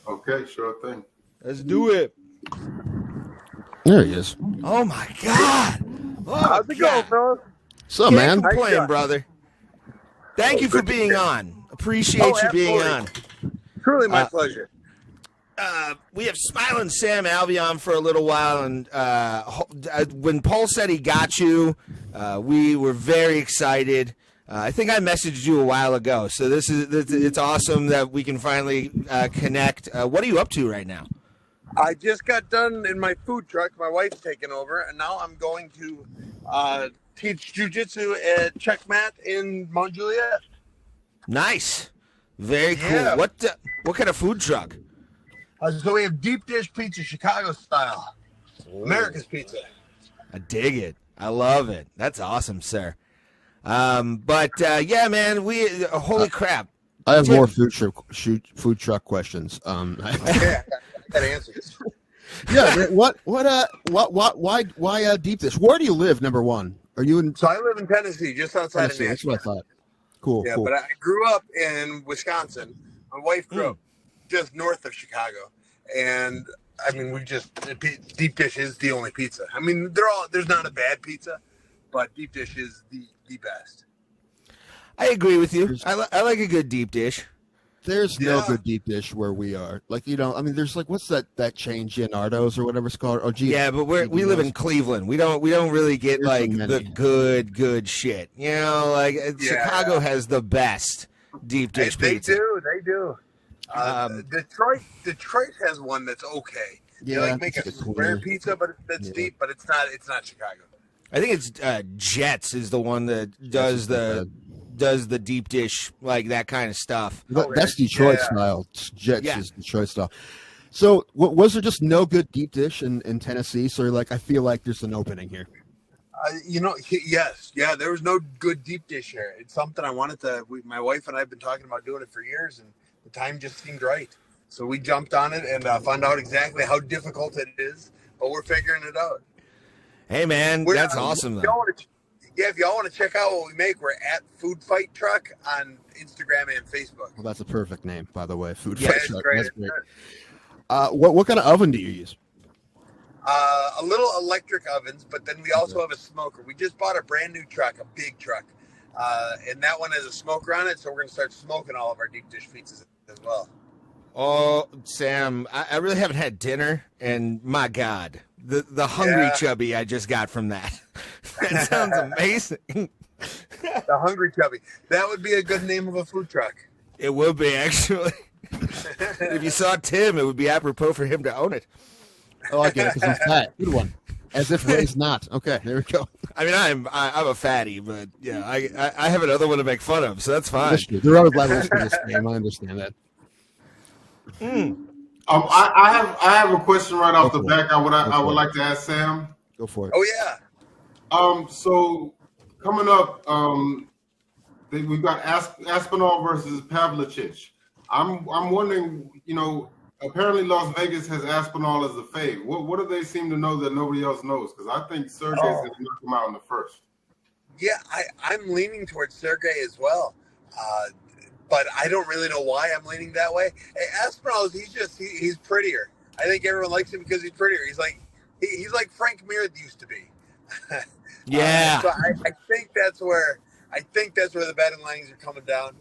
Okay, sure thing. Let's do it. There he is. Oh my God! Oh How's it going, fellas? So, Can't man. complain, brother. Thank you for being on. Appreciate you being on. Truly my pleasure. We have Smiling Sam Alvey on for a little while, and when Paul said he got you, we were very excited. I think I messaged you a while ago, so it's awesome that we can finally connect. What are you up to right now? I just got done in my food truck. My wife's taking over, and now I'm going to teach jiu-jitsu at Checkmat in Mount Juliet. Nice. Very cool. Yeah. What kind of food truck? So we have deep dish pizza, Chicago style. America's pizza. I dig it. I love it. That's awesome, sir. Yeah, man, holy crap. I have more food truck questions. Okay, I got answers. Yeah, why deep dish? Where do you live? Number one, are you in? So I live in Tennessee, just outside of Nashville. That's what I thought. Cool. Yeah, cool. but I grew up in Wisconsin. My wife grew up just north of Chicago, and I mean, deep dish is the only pizza. I mean, there's not a bad pizza, but deep dish is the best. I agree with you. I like a good deep dish. There's no good deep dish where we are. Like, I mean, there's like, what's that chain, Gianardo's or whatever it's called? Oh, yeah, but we live in Cleveland. We don't really get the good shit. You know, like Chicago has the best deep dish pizza. They do. Detroit has one that's okay. Yeah, they make a rare pizza, but that's deep, but it's not Chicago. I think it's Jets is the one that does the deep dish, like that kind of stuff. That's Detroit style. Jets is Detroit style. So was there just no good deep dish in Tennessee? So you're like, I feel like there's an opening here. Yes. Yeah, there was no good deep dish here. It's something I wanted to, my wife and I have been talking about doing it for years, and the time just seemed right. So we jumped on it and found out exactly how difficult it is, but we're figuring it out. Hey, man, that's awesome, though. If y'all want to check out what we make, we're at Food Fight Truck on Instagram and Facebook. Well, that's a perfect name, by the way. Food Fight Truck. That's great. What kind of oven do you use? A little electric ovens, but then we also have a smoker. We just bought a brand new truck, a big truck, and that one has a smoker on it, so we're going to start smoking all of our deep dish pizzas as well. Oh, Sam, I really haven't had dinner, and my God, the hungry chubby I just got from that. That sounds amazing. The hungry chubby. That would be a good name of a food truck. It would be, actually. If you saw Tim, it would be apropos for him to own it. Oh, I get it, because he's fat. Good one. As if Ray's not. Okay, there we go. I mean, I'm a fatty, but yeah, I have another one to make fun of, so that's fine. There are levels to this game. I understand that. I have a question right off the back. I would like to ask Sam. Go for it. Oh yeah. So coming up, we've got Aspinall versus Pavlicich. I'm wondering, apparently Las Vegas has Aspinall as a fave. What do they seem to know that nobody else knows? Because I think Sergey's going to knock him out in the first. Yeah, I'm leaning towards Sergey as well. But I don't really know why I'm leaning that way. Hey, Aspinall, he's prettier. I think everyone likes him because he's prettier. He's like Frank Mir used to be. Yeah. So I think that's where the betting lines are coming down.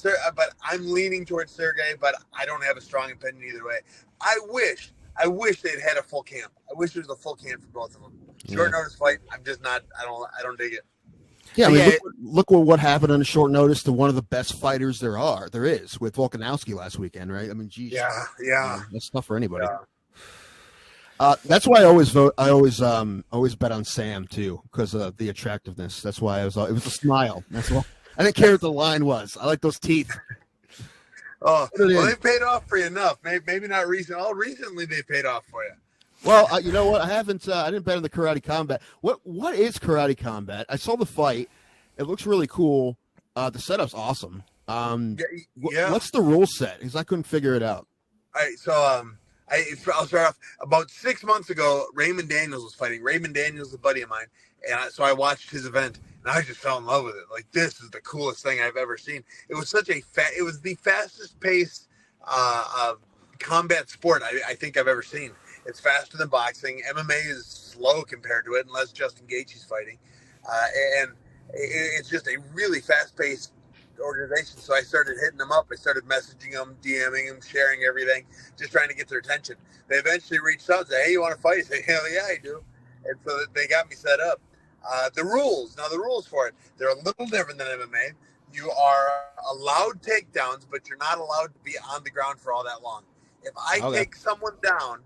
But I'm leaning towards Sergey, but I don't have a strong opinion either way. I wish they'd had a full camp. I wish there was a full camp for both of them. Short notice fight. I'm just not. I don't dig it. Yeah, I mean, look what happened on short notice to one of the best fighters there is with Volkanovski last weekend, right? I mean, geez. Yeah. That's tough for anybody. Yeah. That's why I always bet on Sam too, because of the attractiveness. That's why it was a smile. That's all. I didn't care what the line was. I like those teeth. Well, they paid off for you enough. Maybe not recently. Recently they paid off for you. Well, you know what? I didn't bet on the Karate Combat. What is Karate Combat? I saw the fight. It looks really cool. The setup's awesome. What's the rule set? Because I couldn't figure it out. All right, so I'll start off. About 6 months ago, Raymond Daniels was fighting. Raymond Daniels is a buddy of mine, and so I watched his event, and I just fell in love with it. Like, this is the coolest thing I've ever seen. It was it was the fastest paced combat sport I think I've ever seen. It's faster than boxing. MMA is slow compared to it, unless Justin Gaethje's fighting, and it's just a really fast-paced organization. So I started hitting them up. I started messaging them, DMing them, sharing everything, just trying to get their attention. They eventually reached out and said, "Hey, you want to fight?" I said, "Hell yeah, I do." And so they got me set up. The rules for it, they're a little different than MMA. You are allowed takedowns, but you're not allowed to be on the ground for all that long. If I take someone down,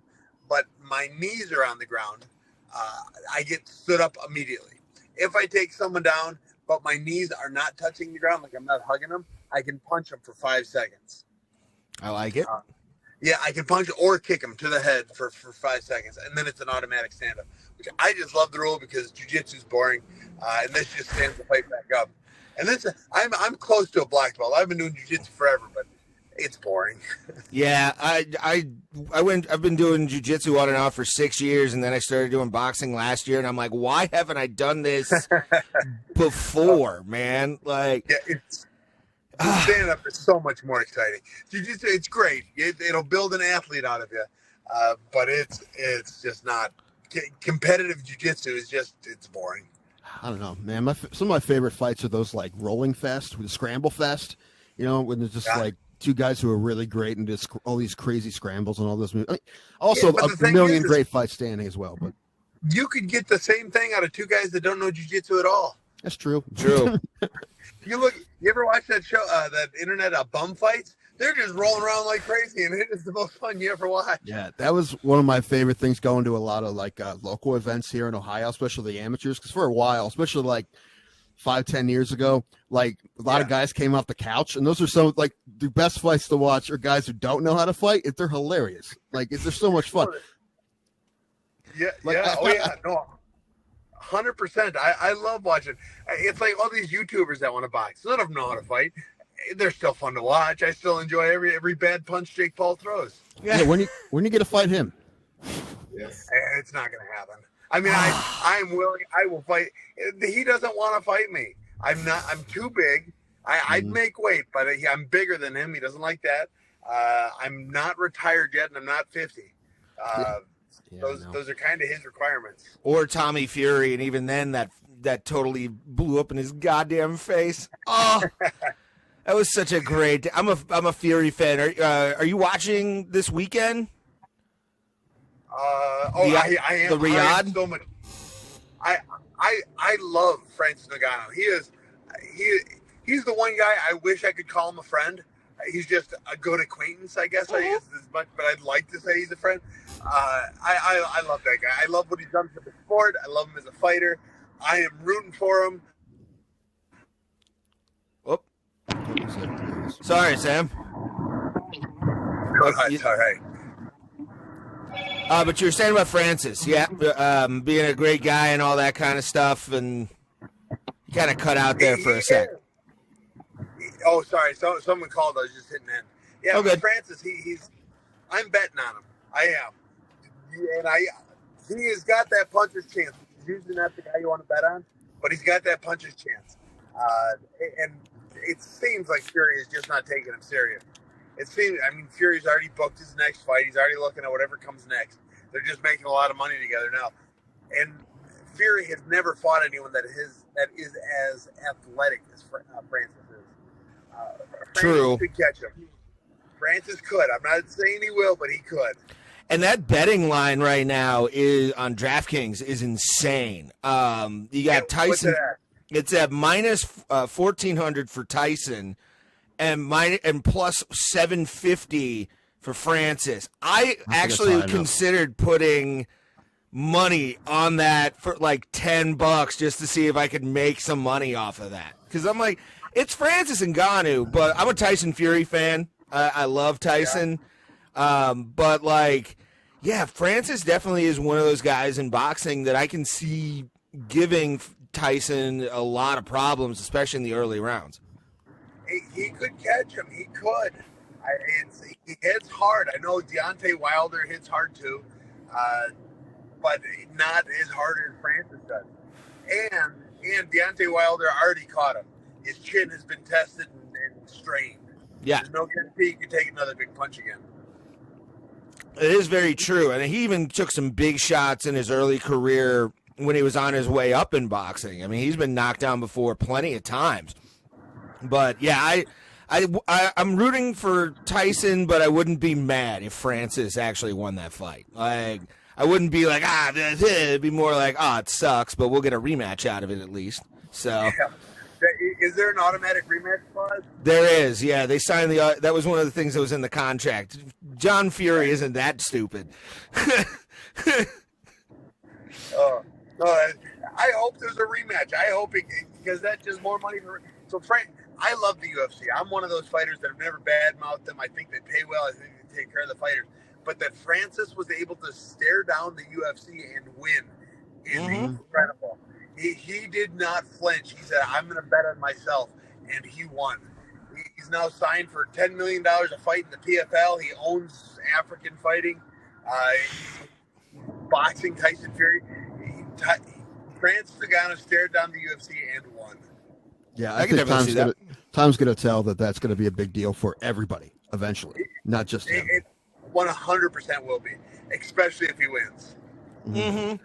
but my knees are on the ground, I get stood up immediately. If I take someone down, but my knees are not touching the ground, like I'm not hugging them, I can punch them for 5 seconds. I like it. Yeah, I can punch or kick them to the head for 5 seconds, and then it's an automatic stand-up, which I just love the rule because jiu-jitsu is boring, and this just stands the fight back up. And this, I'm close to a black belt. I've been doing jiu-jitsu forever, but it's boring. Yeah, I've been doing jiu-jitsu on and off for 6 years, and then I started doing boxing last year, and I'm like, why haven't I done this before, man? Like, yeah, it's stand-up is so much more exciting. Jiu-jitsu, it's great. It'll build an athlete out of you, but it's just not competitive. Jiu-jitsu is just it's boring. I don't know, man. Some of my favorite fights are those like rolling fest with the scramble fest. You know, when there's just like two guys who are really great and just all these crazy scrambles and all those moves. I mean, also, a million great fights standing as well. But you could get the same thing out of two guys that don't know jiu-jitsu at all. That's true. True. You ever watch that show, that internet bum fights? They're just rolling around like crazy, and it is the most fun you ever watch. Yeah, that was one of my favorite things, going to a lot of like local events here in Ohio, especially the amateurs, because for a while, especially like 5-10 years ago, like a lot of guys came off the couch, and those are some like the best fights to watch are guys who don't know how to fight. They're hilarious. Like they're so much fun. Yeah, like, no, 100%. I love watching. It's like all these YouTubers that want to box. None of them know how to fight. They're still fun to watch. I still enjoy every bad punch Jake Paul throws. Yeah, when you get to fight him? Yes, it's not going to happen. I mean, I'm willing. I will fight. He doesn't want to fight me. I'm too big. I'd make weight, but I'm bigger than him. He doesn't like that. I'm not retired yet, and I'm not 50. Those are kind of his requirements. Or Tommy Fury, and even then, that totally blew up in his goddamn face. Oh, that was such a great. I'm a Fury fan. Are you watching this weekend? I am. The Riyadh. I am so much. I love Francis Ngannou. He's the one guy I wish I could call him a friend. He's just a good acquaintance, I guess. I guess as much, but I'd like to say he's a friend. I love that guy. I love what he's done for the sport. I love him as a fighter. I am rooting for him. Oh, sorry, Sam. It's all right. But you were saying about Francis, being a great guy and all that kind of stuff, and you kind of cut out there for a sec. Oh, sorry. Someone called. I was just hitting in. Yeah, good. Francis. I'm betting on him. I am, and he has got that puncher's chance. He's usually not the guy you want to bet on, but he's got that puncher's chance. And it seems like Fury is just not taking him serious. It seems. I mean, Fury's already booked his next fight. He's already looking at whatever comes next. They're just making a lot of money together now, and Fury has never fought anyone that is as athletic as Francis is. True. Francis could catch him. Francis could. I'm not saying he will, but he could. And that betting line right now is on DraftKings is insane. You got Tyson. It's at minus 1,400 for Tyson, and plus 750 for Francis. I actually considered putting money on that for like $10 just to see if I could make some money off of that. Because I'm like, it's Francis Ngannou, but I'm a Tyson Fury fan. I love Tyson. But like, yeah, Francis definitely is one of those guys in boxing that I can see giving Tyson a lot of problems, especially in the early rounds. He could catch him. He could. He hits hard. I know Deontay Wilder hits hard too, but not as hard as Francis does. And Deontay Wilder already caught him. His chin has been tested and strained. Yeah. There's no guarantee he can take another big punch again. It is very true, and he even took some big shots in his early career when he was on his way up in boxing. I mean, he's been knocked down before plenty of times. But yeah, I'm rooting for Tyson, but I wouldn't be mad if Francis actually won that fight. Like, I wouldn't be like, it'd be more like, it sucks, but we'll get a rematch out of it at least. So. Yeah. Is there an automatic rematch clause? There is, yeah. They signed that was one of the things that was in the contract. John Fury isn't that stupid. I hope there's a rematch. I hope because that's just more money for. So Frank, I love the UFC. I'm one of those fighters that have never badmouthed them. I think they pay well. I think they take care of the fighters. But that Francis was able to stare down the UFC and win is incredible. He did not flinch. He said, I'm going to bet on myself, and he won. He's now signed for $10 million a fight in the PFL. He owns African fighting, boxing, Tyson Fury. Francis Ngannou stared down the UFC and won. Yeah, I think time's going to tell that that's going to be a big deal for everybody eventually, not just him. It 100% will be, especially if he wins. Mm-hmm.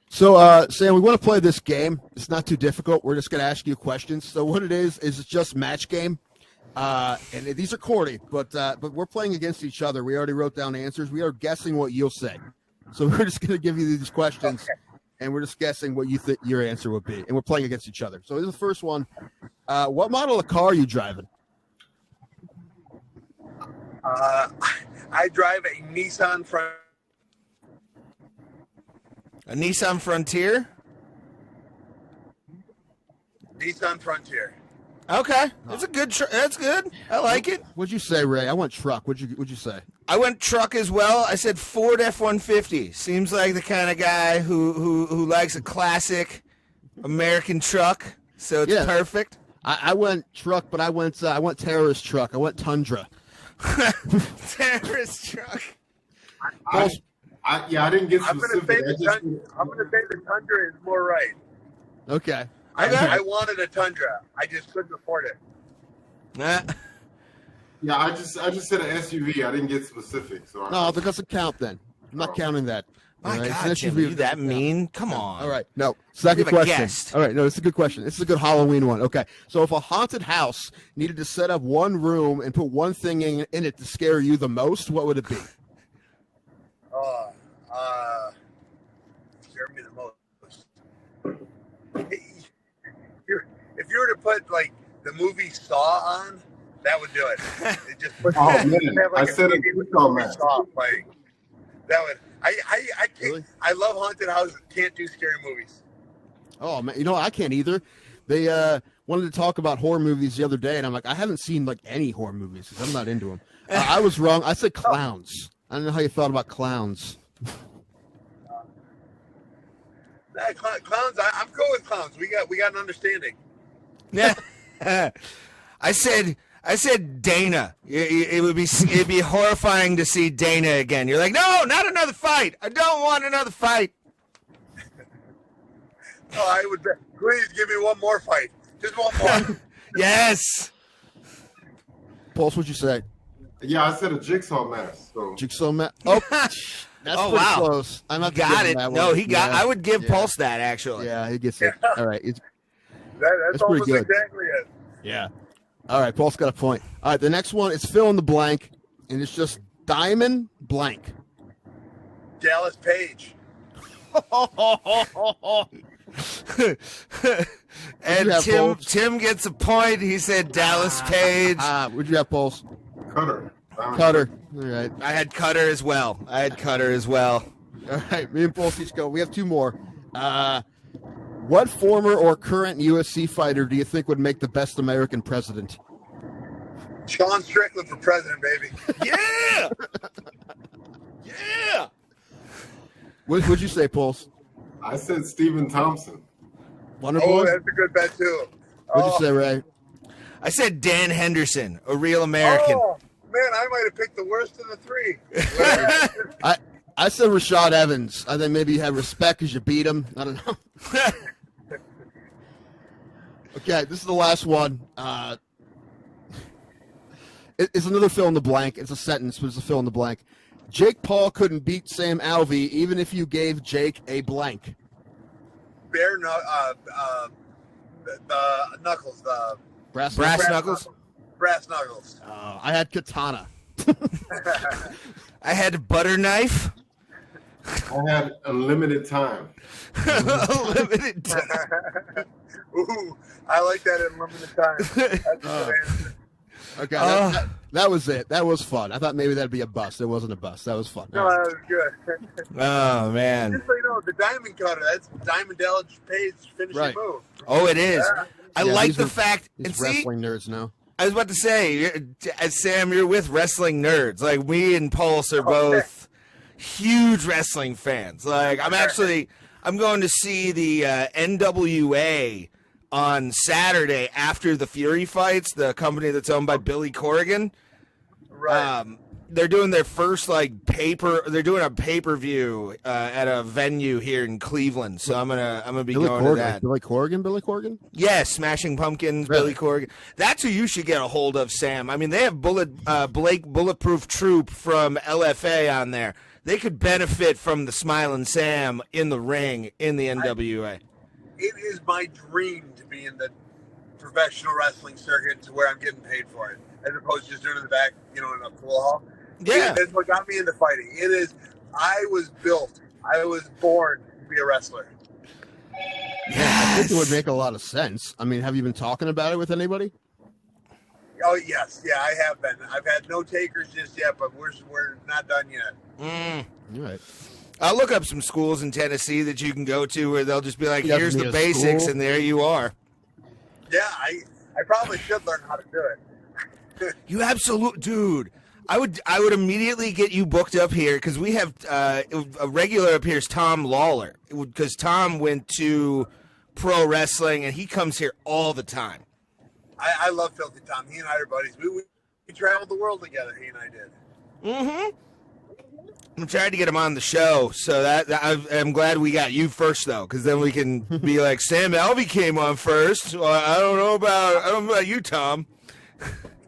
So, Sam, we want to play this game. It's not too difficult. We're just going to ask you questions. So what it is it's just match game. And these are corny, but we're playing against each other. We already wrote down answers. We are guessing what you'll say. So we're just going to give you these questions, and we're just guessing what you think your answer would be. And we're playing against each other. So this is the first one. What model of car are you driving? I drive a Nissan Frontier. A Nissan Frontier? Nissan Frontier. Okay, that's a good. That's good. I like it. What'd you say, Ray? I went truck. What'd you say? I went truck as well. I said Ford F-150. Seems like the kind of guy who likes a classic American truck. So it's perfect. I went truck, but I went terrorist truck. I went Tundra. Terrorist truck. I didn't get specific. I'm going to say the Tundra is more right. Okay. I wanted a Tundra. I just couldn't afford it. Yeah, I just said an SUV. I didn't get specific. So no, that doesn't count then. I'm not counting that. My God, Jim, are you that mean? Come on. All right. No. Second question. All right. No, it's a good question. This is a good Halloween one. Okay. So if a haunted house needed to set up one room and put one thing in it to scare you the most, what would it be? Scare me the most. If you were to put like the movie Saw on, that would do it. It just puts man. I said it. Saw playing. That would. I can't. Really? I love haunted houses. Can't do scary movies. Oh man, you know I can't either. They wanted to talk about horror movies the other day, and I'm like, I haven't seen like any horror movies because I'm not into them. I was wrong. I said clowns. I don't know how you thought about clowns. Clowns. I'm cool with clowns. We got an understanding. Yeah. I said Dana. It'd be horrifying to see Dana again. You're like, no, not another fight. I don't want another fight. Oh, I would. Please give me one more fight. Just one more. Yes. Pulse, what'd you say? Yeah, I said a jigsaw mask. So. Jigsaw mask. Oh, that's pretty close. I'm not got it. No, he got. I would give Pulse that actually. Yeah, he gets it. All right, that's almost pretty good. Exactly it. Yeah. All right, Pulse got a point. All right, the next one is fill in the blank, and it's just Diamond blank. Dallas Page. And Tim gets a point. He said Dallas Page. What'd you have, Pulse? Cutter. All right. I had Cutter as well. All right, me and Pulse each go. We have two more. What former or current UFC fighter do you think would make the best American president? Sean Strickland for president, baby. Yeah! Yeah! What'd you say, Pulse? I said Stephen Thompson. Wonderful. That's a good bet, too. What'd you say, Ray? I said Dan Henderson, a real American. Oh, man, I might have picked the worst of the three. I said Rashad Evans. I think maybe you had respect because you beat him. I don't know. Okay, this is the last one. It's another fill in the blank. It's a sentence, but it's a fill in the blank. Jake Paul couldn't beat Sam Alvey even if you gave Jake a blank. The knuckles, the Brass knuckles. Brass knuckles. I had katana. I had butter knife. I had unlimited time. Unlimited time. Ooh, I like that unlimited time. That's a good answer. Okay, that was it. That was fun. I thought maybe that'd be a bust. It wasn't a bust. That was fun. No, that was good. Oh, man. Just so you know, the diamond cutter, that's Diamond Dallas Page's finishing move. Oh, it is. Yeah. I like the fact. He's wrestling nerds now. I was about to say, Sam, you're with wrestling nerds. Like, me and Pulse are both huge wrestling fans. Like, I'm going to see the NWA on Saturday after the Fury fights, the company that's owned by Billy Corrigan. Right. They're doing their first they're doing a pay-per-view at a venue here in Cleveland. So I'm gonna be going to that. Billy Corrigan? Yes, Smashing Pumpkins, really? Billy Corrigan. That's who you should get a hold of, Sam. I mean, they have Bulletproof Troop from LFA on there. They could benefit from the Smiling Sam in the ring in the NWA. It is my dream to be in the professional wrestling circuit to where I'm getting paid for it, as opposed to just doing it in the back, in a pool hall. Yeah. That's what got me into fighting. I was born to be a wrestler. I think it would make a lot of sense. I mean, have you been talking about it with anybody? Oh, yes. Yeah, I have been. I've had no takers just yet, but we're not done yet. All right. I'll look up some schools in Tennessee that you can go to where they'll just be like, here's the basics, and there you are. Yeah, I probably should learn how to do it. You absolute dude. I would immediately get you booked up here because we have a regular up here is Tom Lawler, because Tom went to pro wrestling and he comes here all the time. I love Filthy Tom. He and I are buddies. We traveled the world together. He and I did. Mm-hmm. I'm trying to get him on the show, so I'm glad we got you first, though, because then we can be like, Sam Alvey came on first. Well, I don't know about you, Tom.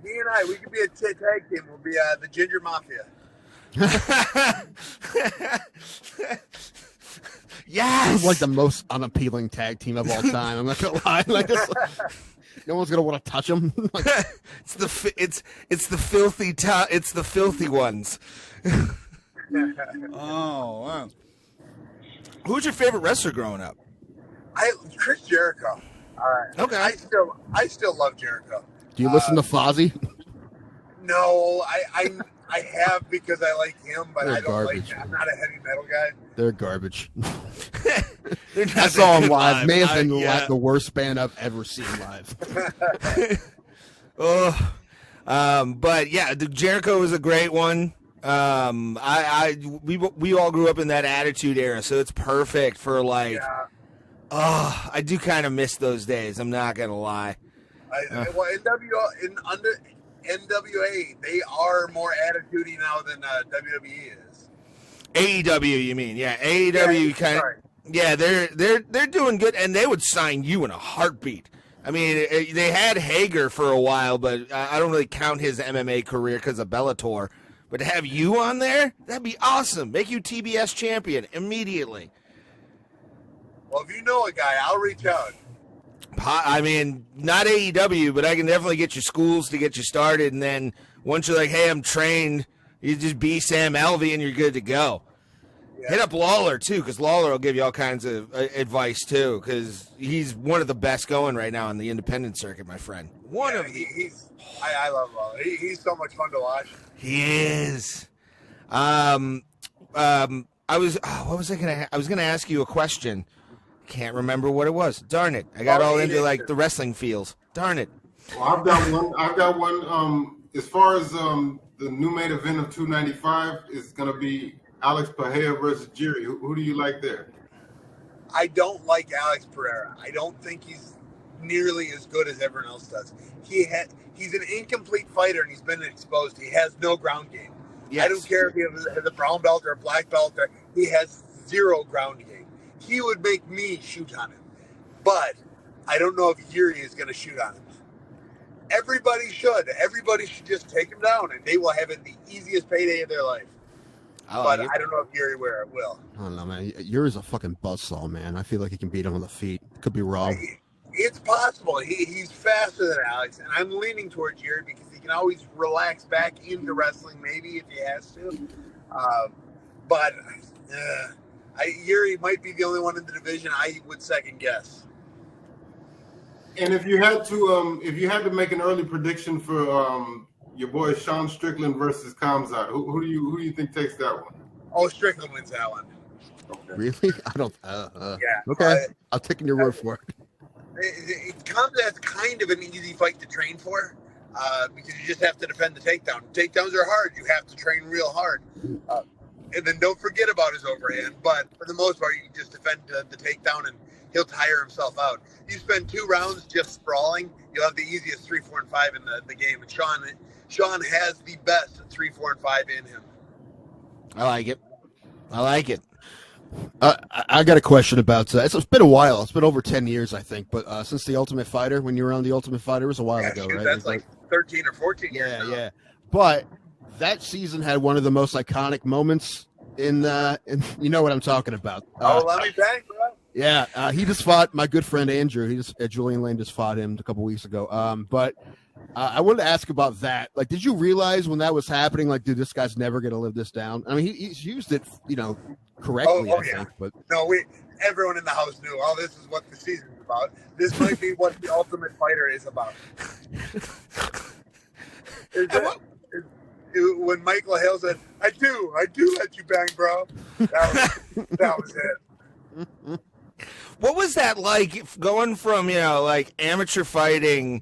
He and we could be a tag team. We'll be the Ginger Mafia. Yes, it's like the most unappealing tag team of all time. I'm not gonna lie. No one's gonna want to touch them. It's the filthy ones. Oh, wow. Who's your favorite wrestler growing up? Chris Jericho. Okay. I still love Jericho. Do you listen to Fozzy? No, I have because I like him, but I don't garbage. I'm not a heavy metal guy. They're garbage. I saw them live. May have been the worst band I've ever seen live. But yeah, the Jericho was a great one. We all grew up in that Attitude Era, so it's perfect for I do kind of miss those days. I'm not gonna lie. NWA, they are more attitudey now than WWE is. AEW, you mean? Yeah, AEW kind of. Yeah, they're doing good, and they would sign you in a heartbeat. I mean, they had Hager for a while, but I don't really count his MMA career because of Bellator. But to have you on there, that'd be awesome. Make you TBS champion immediately. Well, if you know a guy, I'll reach out. I mean, not AEW, but I can definitely get you schools to get you started. And then once you're like, hey, I'm trained, you just be Sam Alvey and you're good to go. Yeah. Hit up Lawler, too, because Lawler will give you all kinds of advice, too, because he's one of the best going right now on the independent circuit, my friend. I love Lawler. He's so much fun to watch. He is. I was gonna ask you a question. Can't remember what it was. Darn it! I got all into the wrestling feels. Darn it! Well, I've got one. As far as the new main event of 295 is gonna be Alex Pereira versus Jiri. Who do you like there? I don't like Alex Pereira. I don't think he's nearly as good as everyone else does. He's an incomplete fighter, and he's been exposed. He has no ground game. Yes. I don't care if he has a brown belt or a black belt. He has zero ground game. He would make me shoot on him. But I don't know if Yuri is going to shoot on him. Everybody should. Everybody should just take him down, and they will have it the easiest payday of their life. But I don't know if Yuri will. I don't know, man. Yuri's a fucking buzzsaw, man. I feel like he can beat him on the feet. Could be wrong. It's possible. He's faster than Alex, and I'm leaning towards Yuri because he can always relax back into wrestling, maybe if he has to. But Yuri might be the only one in the division I would second guess. And if you had to make an early prediction for your boy Sean Strickland versus Kamzat, who do you think takes that one? Oh, Strickland wins that one. Okay. Really? I don't. Yeah. Okay, I'll take your word for it. Kamzat's kind of an easy fight to train for because you just have to defend the takedown. Takedowns are hard. You have to train real hard. And then don't forget about his overhand. But for the most part, you can just defend the takedown and he'll tire himself out. You spend 2 rounds just sprawling, you'll have the easiest 3, 4, and 5 in the game. And Sean has the best 3, 4, and 5 in him. I like it. I got a question about it's been a while. It's been over 10 years, I think. But since The Ultimate Fighter, when you were on The Ultimate Fighter, it was a while ago, right? That's like 13 or 14 years now. Yeah. But that season had one of the most iconic moments in you know what I'm talking about. Let me back, bro. Yeah, he just fought my good friend Andrew. Julian Lane just fought him a couple weeks ago. But I wanted to ask about that. Like, did you realize when that was happening, like, dude, this guy's never going to live this down? I mean, he's used it, correctly, I think. But no, everyone in the house knew, this is what the season's about. This might be what The Ultimate Fighter is about. When Michael Hale said, I do let you bang, bro. That was it. What was that like going from, like amateur fighting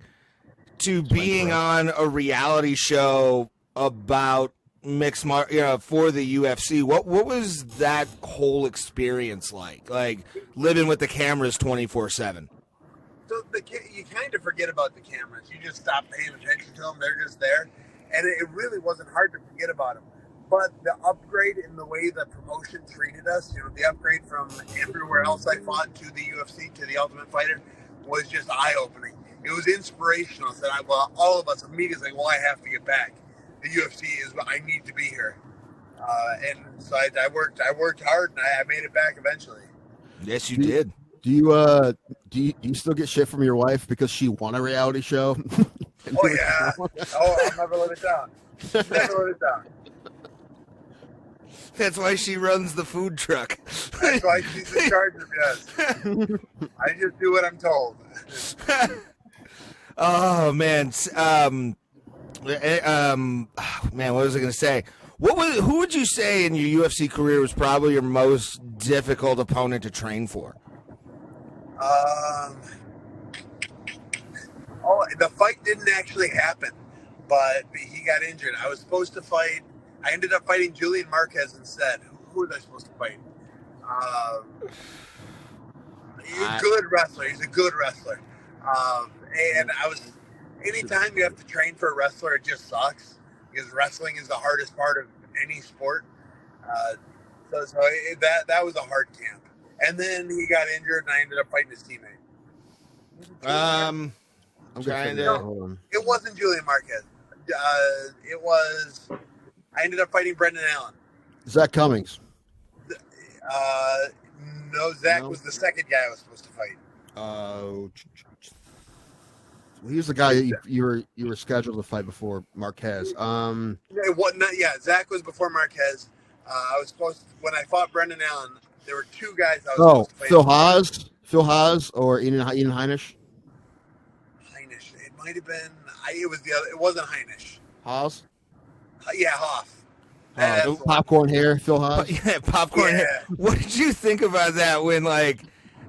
to being on a reality show about mixed for the UFC? What was that whole experience like? Like living with the cameras 24/7? So you kind of forget about the cameras. You just stop paying attention to them. They're just there. And it really wasn't hard to forget about them. But the upgrade in the way the promotion treated us, the upgrade from everywhere else I fought to the UFC, to the Ultimate Fighter, was just eye-opening. It was inspirational. That all of us immediately, I have to get back. The UFC is, I need to be here. And so I worked hard, and I made it back eventually. Yes, you did. Do you still get shit from your wife because she won a reality show? Oh yeah. I'll never let it down. Never let it down. That's why she runs the food truck. That's why she's in charge of us. I just do what I'm told. Oh man. Man, what was I going to say? Who would you say in your UFC career was probably your most difficult opponent to train for? The fight didn't actually happen, but he got injured. I was supposed to fight. I ended up fighting Julian Marquez instead. Who was I supposed to fight? He's a good wrestler. And I was. Anytime you have to train for a wrestler, it just sucks because wrestling is the hardest part of any sport. So that was a hard camp. And then he got injured, and I ended up fighting his teammate. I'm trying to. It wasn't Julian Marquez. It was. I ended up fighting Brendan Allen. Zach Cummings. No, Zach was the second guy I was supposed to fight. Well, he was the guy you were scheduled to fight before Marquez. Zach was before Marquez. I was supposed to, when I fought Brendan Allen, there were 2 guys I was supposed to fight. Phil Haas or Ian Heinisch? Heinisch. It might have been. It was the other. It wasn't Heinisch. Haas? Yeah, Hoff. Popcorn hair, Phil Haas. Yeah, popcorn hair. What did you think about that when, like,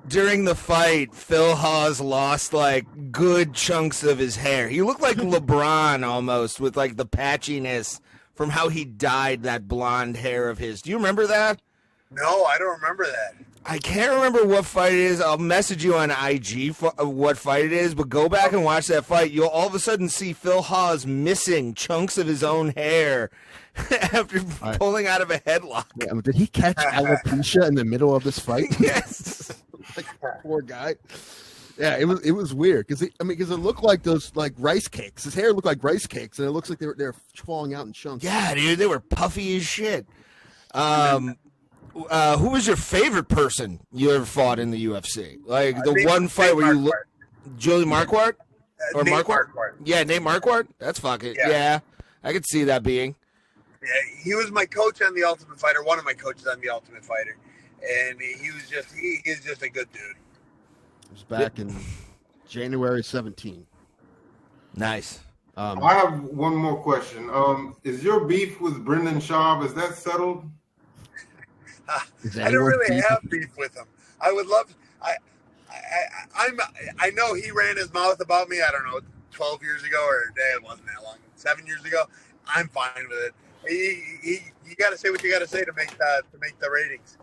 during the fight, Phil Haas lost, like, good chunks of his hair? He looked like LeBron almost with, like, the patchiness from how he dyed that blonde hair of his. Do you remember that? No, I don't remember that. I can't remember what fight it is. I'll message you on IG what fight it is, but go back and watch that fight. You'll all of a sudden see Phil Haas missing chunks of his own hair after pulling out of a headlock. Yeah, did he catch alopecia in the middle of this fight? Yes. Like, poor guy. Yeah, it was weird because it looked like those like rice cakes. His hair looked like rice cakes, and it looks like they're falling out in chunks. Yeah, dude, they were puffy as shit. Who was your favorite person you ever fought in the UFC? Like the one fight where you Julie Marquardt or Marquardt? Yeah, Nate Marquardt. That's fucking yeah. I could see that being. Yeah, he was my coach on The Ultimate Fighter. One of my coaches on The Ultimate Fighter, and he was just he's just a good dude. It was back in January 17. Nice. I have one more question. Is your beef with Brendan Schaub, is that settled? I don't really have beef with him. I would love. I know he ran his mouth about me. I don't know, 12 years ago, or it wasn't that long. 7 years ago. I'm fine with it. You got to say what you got to say to make the ratings.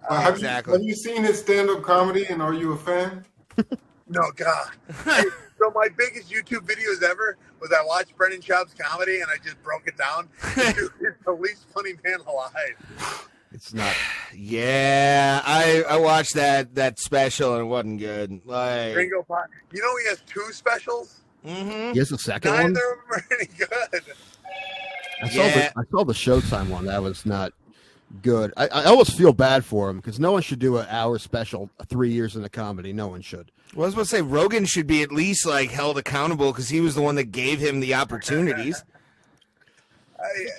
Have you seen his stand-up comedy, and are you a fan? No, God. So my biggest YouTube videos ever was I watched Brendan Schaub's comedy, and I just broke it down. Dude, he's the least funny man alive. It's not. Yeah, I watched that special, and it wasn't good. Like Gringo Pot. You know he has 2 specials? Mm-hmm. He has a second one? Neither of them are any good. I saw the Showtime one. That was not good. I always feel bad for him because no one should do an hour special 3 years in a comedy. No one should. Well, I was about to say Rogan should be at least like held accountable because he was the one that gave him the opportunities.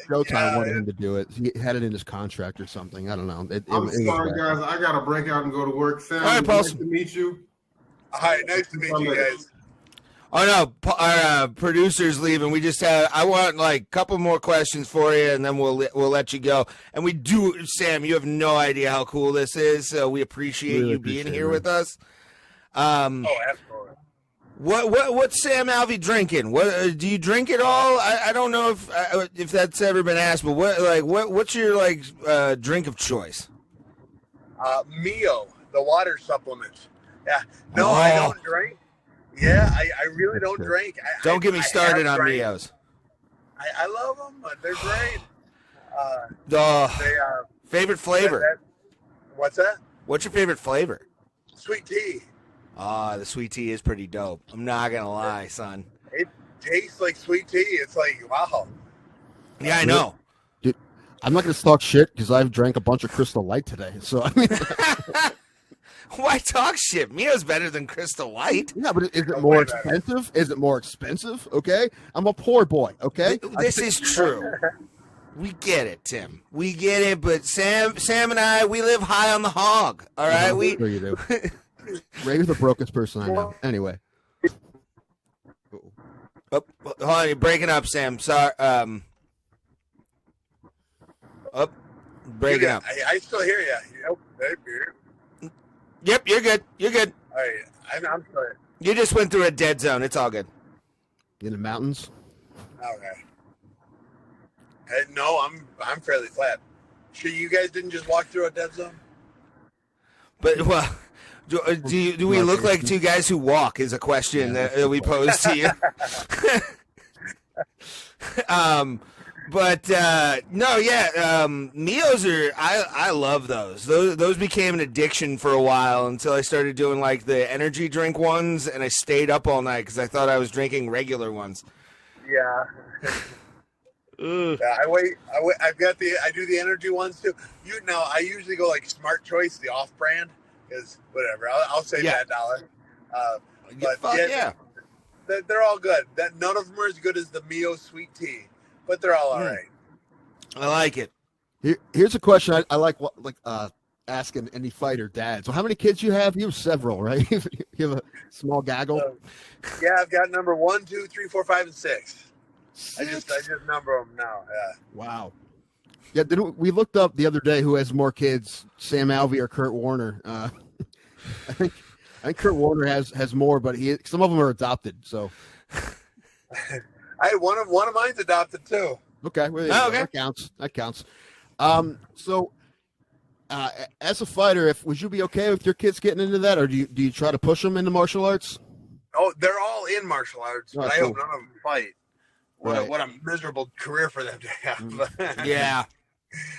Showtime wanted him to do it. He had it in his contract or something. I don't know. I'm sorry, guys. I got to break out and go to work. Sam, all right, Paul. Nice to meet you. Hi, nice to meet you guys. Oh no, our producer's leaving. We just I want like a couple more questions for you, and then we'll let you go. And we do, Sam. You have no idea how cool this is. So we appreciate you being here with us. Absolutely. What's Sam Alvey drinking? What do you drink it all? I don't know if that's ever been asked, but what's your drink of choice? Mio, the water supplement. Yeah, no, I don't drink. Yeah, I really don't drink. Don't get me started on Mios. I love them. They're great. Favorite flavor? What's that? What's your favorite flavor? Sweet tea. The sweet tea is pretty dope. I'm not gonna lie, son. It tastes like sweet tea. It's like, wow. Yeah, I know. Dude, I'm not gonna talk shit because I've drank a bunch of Crystal Light today. So I mean, why talk shit? Mio's better than Crystal Light. Yeah, but is it more expensive? Is it more expensive? Okay, I'm a poor boy. Okay, this is true. We get it, Tim. We get it. But Sam and I, we live high on the hog. All right, Sure you do. Ray's the brokest person I know. Anyway. Oh, hold on, you're breaking up, Sam. Sorry. Breaking up. I still hear you. Yep, you're good. You're good. All right, I'm sorry. You just went through a dead zone. It's all good. In the mountains? Okay. No, I'm fairly flat. Sure, you guys didn't just walk through a dead zone? But, well, do we look like two guys who walk is a question that we pose to you. Mios are, I love those. Those became an addiction for a while until I started doing like the energy drink ones, and I stayed up all night because I thought I was drinking regular ones. Yeah. Yeah, I do the energy ones too. I usually go like Smart Choice, the off-brand, is whatever. I'll save that $1. They're all good. None of them are as good as the Mio sweet tea, but they're all right. I like it. Here's a question I like asking any fighter dad. So how many kids you have? You have several, right? You have a small gaggle. I've got number 1, 2, 3, 4, 5, and 6. I just number them now. Yeah. Wow. Yeah. We looked up the other day who has more kids, Sam Alvey or Kurt Warner. I think Kurt Warner has more, but some of them are adopted. So. One of mine's adopted too. Okay. Well, that counts. That counts. So, as a fighter, would you be okay with your kids getting into that, or do you try to push them into martial arts? Oh, they're all in martial arts, but I hope none of them fight. What a miserable career for them to have. Yeah.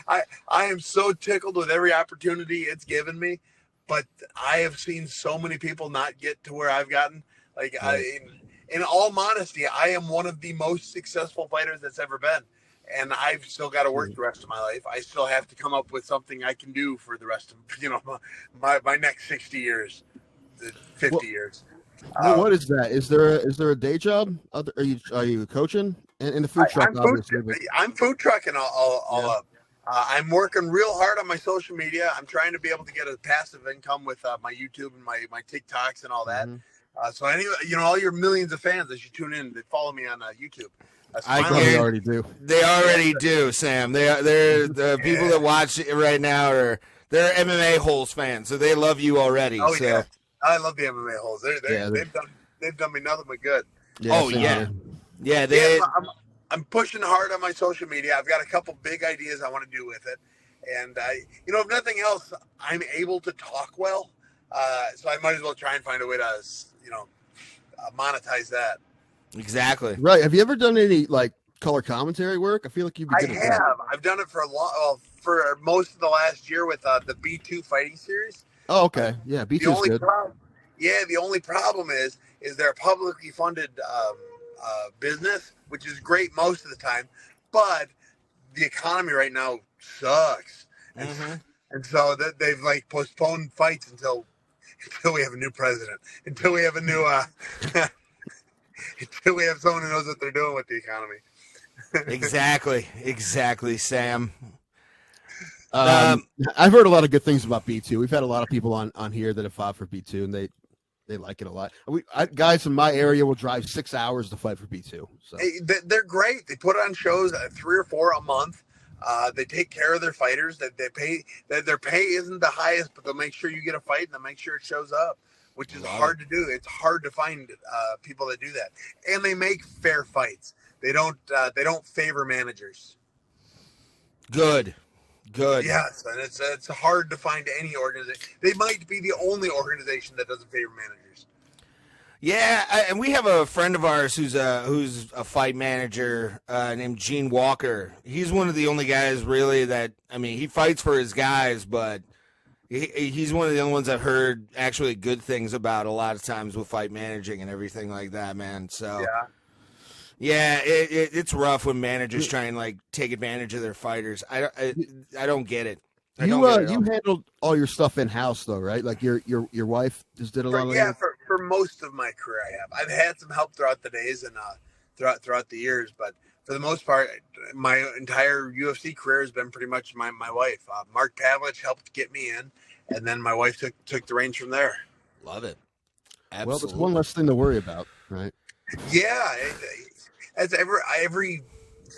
I am so tickled with every opportunity it's given me, but I have seen so many people not get to where I've gotten. In all modesty, I am one of the most successful fighters that's ever been. and I've still got to work the rest of my life. I still have to come up with something I can do for the rest of my next 60 years, 50 years. What is that? Is there a day job? Are you coaching in the food truck? I'm food trucking all up. I'm working real hard on my social media. I'm trying to be able to get a passive income with my YouTube and my TikToks and all that. So anyway, all your millions of fans that you tune in, they follow me on YouTube. They already do. They already do, Sam. They're the people that watch it right now they're MMA Holes fans, so they love you already. Oh so. Yeah, I love the MMA Holes. They've done me nothing but good. I'm pushing hard on my social media. I've got a couple big ideas I want to do with it, and if nothing else, I'm able to talk well, so I might as well try and find a way to monetize that. Exactly. Right. Have you ever done any color commentary work? I feel like you've been good at that. I've done it for most of the last year with the B2 fighting series. Oh, okay. Yeah, B2's good. The only problem is they're a publicly funded business, which is great most of the time, but the economy right now sucks, and so they've postponed fights until we have a new president, until we have a new until we have someone who knows what they're doing with the economy. Exactly, Sam. I've heard a lot of good things about B2. We've had a lot of people on here that have fought for B2, and they like it a lot. Guys in my area will drive 6 hours to fight for B2. So they're great. They put on shows 3 or 4 a month. They take care of their fighters. Their pay isn't the highest, but they'll make sure you get a fight and they'll make sure it shows up, which is hard to do. It's hard to find people that do that, and they make fair fights. They don't favor managers. Good. Yes, and it's hard to find any organization. They might be the only organization that doesn't favor managers. Yeah, and we have a friend of ours who's a fight manager named Gene Walker. He's one of the only guys really that, he fights for his guys, but he's one of the only ones I've heard actually good things about a lot of times with fight managing and everything like that, man. So yeah, it's rough when managers try and take advantage of their fighters. I don't get it. You handled all your stuff in house though, right? Like your wife just did a lot of that. For most of my career, I have. I've had some help throughout the days and throughout the years, but for the most part, my entire UFC career has been pretty much my wife. Mark Pavlich helped get me in, and then my wife took the reins from there. Love it. Absolutely. Well, that's one less thing to worry about, right? Yeah. As every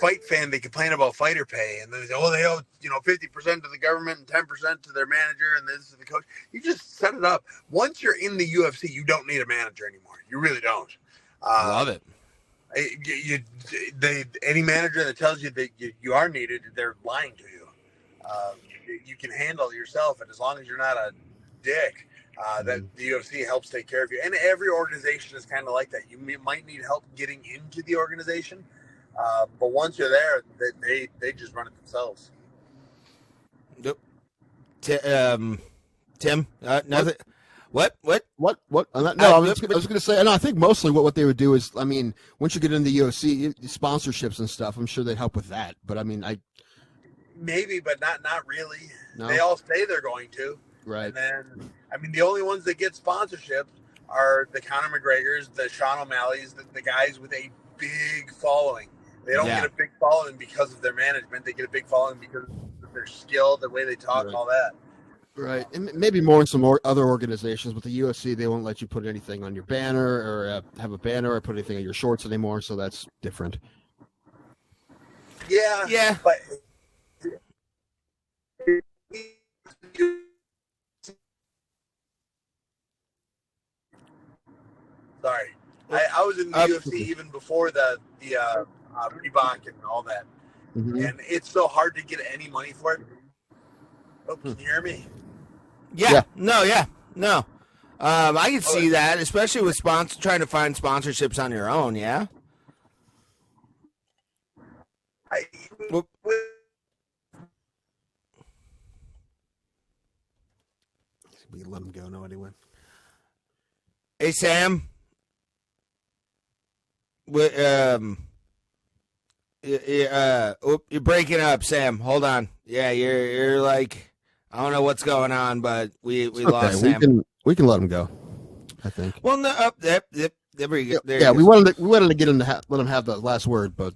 fight fan, they complain about fighter pay, and they say, they owe 50% to the government and 10% to their manager, and this to the coach. You just set it up. Once you're in the UFC, you don't need a manager anymore. You really don't. Love it. Any manager that tells you that you are needed, they're lying to you. You can handle it yourself, and as long as you're not a dick, that the UFC helps take care of you. And every organization is kind of like that. You might need help getting into the organization, but once you're there, they just run it themselves. Yep. Tim, nothing. What? No, I was going to say. No, I think mostly what they would do is, once you get into the UFC, sponsorships and stuff, I'm sure they'd help with that. But maybe, but not really. No? They all say they're going to. Right. And then, the only ones that get sponsorships are the Conor McGregors, the Sean O'Malley's, the guys with a big following. They don't get a big following because of their management. They get a big following because of their skill, the way they talk, and all that. Right. And maybe more in some other organizations. With the UFC, they won't let you put anything on your banner or have a banner or put anything on your shorts anymore. So that's different. Yeah. But sorry. I was in the UFC even before the Reebok and all that. And it's so hard to get any money for it. Oh, can you hear me? Yeah. No. I can see that, especially with trying to find sponsorships on your own. Yeah. We let him go now anyway. Hey, Sam. You're breaking up, Sam. Hold on. Yeah, you're like, I don't know what's going on, but we lost Sam. We can let him go, I think. Well, no, there we go. Yeah, we wanted to get him to let him have the last word, but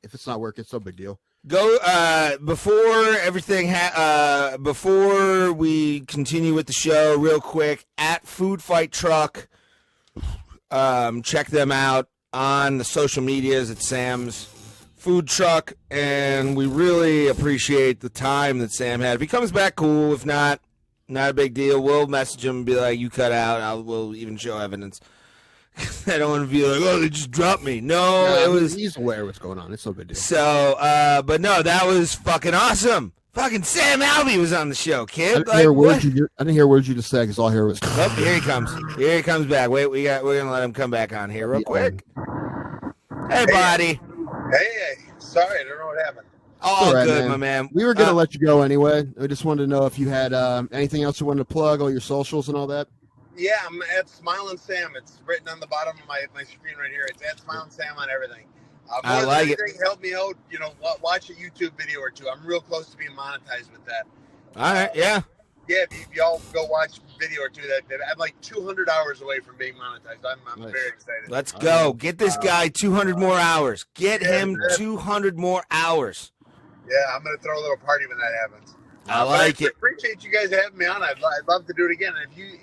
if it's not working, it's no big deal. Go before we continue with the show, real quick, at Food Fight Truck. Check them out on the social medias at Sam's Food Truck, and we really appreciate the time that Sam had. If he comes back, cool. If not a big deal. We'll message him and be like, you cut out. We'll even show evidence. I don't want to be like, oh, they just dropped me. No, he's aware of what's going on. It's no big deal. So, but no, that was fucking awesome. Fucking Sam Alvey was on the show, kid. I didn't hear words you just said because all I heard was. Oh, here he comes. Here he comes back. Wait, we're gonna let him come back on here real quick. Hey, buddy. Hey. Sorry, I don't know what happened. All right, good, my man. We were gonna let you go anyway. I just wanted to know if you had anything else you wanted to plug, all your socials and all that. Yeah, I'm at Smiling Sam. It's written on the bottom of my screen right here. It's at Smiling Sam on everything. I like it. Help me out. Watch a YouTube video or two. I'm real close to being monetized with that. All right, yeah. Yeah, if y'all go watch a video or two, I'm like 200 hours away from being monetized. I'm Nice. very excited. Let's go. Get this guy 200 more hours. Get him 200 more hours. Yeah, I'm going to throw a little party when that happens. I like it. Appreciate you guys having me on. I'd love to do it again. And if you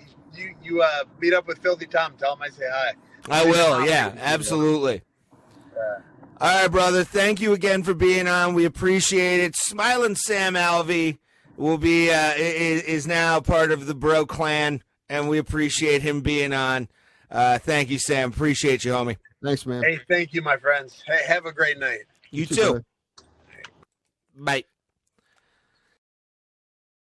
meet up with Filthy Tom, tell him I say hi. I will, yeah, absolutely. All right, brother. Thank you again for being on. We appreciate it. Smiling Sam Alvey will be is now part of the Bro Clan, and we appreciate him being on. Thank you, Sam. Appreciate you, homie. Thanks, man. Hey, thank you, my friends. Hey, have a great night. You too. Bye.